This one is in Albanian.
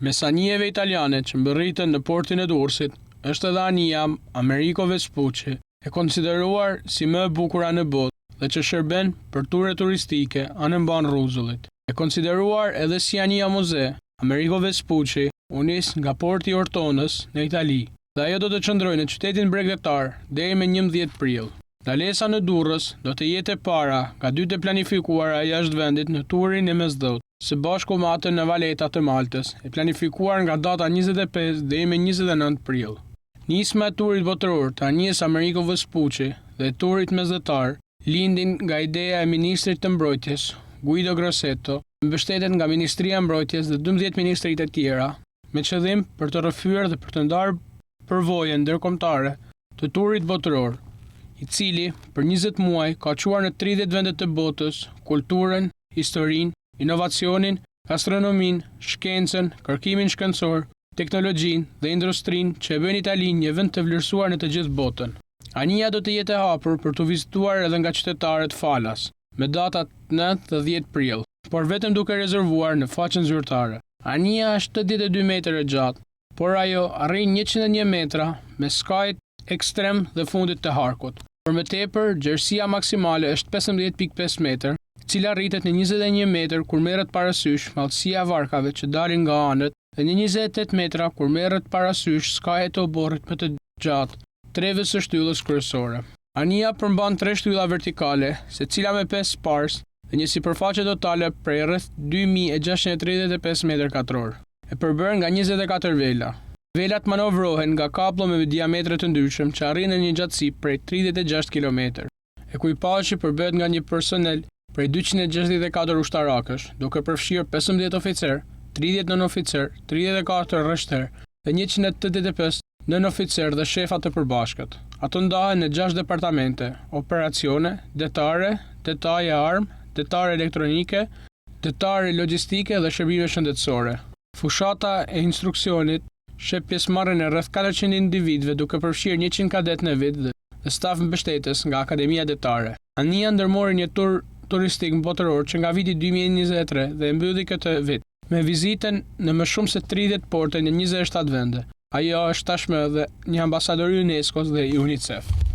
Mes anijeve italiane që mbërritën në portin e Durrësit, është edhe anija Amerigo Vespucci, e konsideruar si më e bukura në botë dhe që shërben për ture turistike anë mban Rruzullit. E konsideruar edhe si anija muze, Amerigo Vespucci u nis nga porti i Ortonës në Itali, dhe ajo do të qëndrojë në qytetin bregdetar deri me 11 prill. Ndalesa në Durrës do të jetë e para nga 2 të planifikuara jashtë vendit në turin e mesdhot, së bashku me atën në Valeta të Maltës, e planifikuar nga data 25 deri me 29 prill. Nisma e turit botëror të anijës Amerigo Vespucci dhe turit mesdhetar lindin nga ideja e ministrit të mbrojtjes, Guido Grosseto, mbështetet nga Ministria e Mbrojtjes dhe 12 ministrit e tjera, me qëllim për të rrëfyer dhe për të ndarë përvojën ndërkombëtare të turit botëror, i cili për 20 muaj ka quar në 30 vendet të botës kulturën, historinë, inovacionin, gastronomin, shkencën, kërkimin shkencor, teknologjinë dhe industrinë që e bën Italinë një vend të vlerësuar në të gjithë botën. Anija do të jetë e hapur për të vizituar edhe nga qytetarët falas, me datat 9 dhe 10 prill, por vetëm duke rezervuar në faqen zyrtare. Anija është 82 metër e gjatë, por ajo arrin 101 metra me skajt ekstrem dhe fundit të harkut. Por më tepër, gjerësia maksimale është 15.5 metër, cila rritet në 21 metër kur merret parasysh madhësia e varkave që dalin nga anët dhe në 28 metra kur merret parasysh skajet e oborrit më të gjatë, treves së shtyllës kryesore. Anija përmban 3 shtylla vertikale, secila me 5 pars dhe një sipërfaqe totale prej rreth 2635 metër katror, e përbërë nga 24 vela. Velat manovrohen nga kaplo me diametre të ndryshëm që arrin në një gjatësi prej 36 km. Ekuipazhi përbëhet nga një personel prej 264 ushtarakësh, duke përfshirë 15 oficer, 30 nën-oficer, 34 rreshter dhe 185 nën-oficer dhe shefa të përbashkët. Ato ndahen në 6 departamente: operacione, detare, detaje armë, detare elektronike, detare logjistike dhe shërbime shëndetësore. Fushata e instruksionit shep pjesëmarrjen e rreth 400 individëve, duke përfshirë 100 kadet në vit dhe staf mbështetës nga Akademia Detare. Anija ndërmori një tur turistik botëror që nga viti 2023 dhe e mbylli këtë vit, me vizitën në më shumë se 30 porte në 27 vende. Ajo është tashmë edhe një ambasador i UNESCO dhe i UNICEF.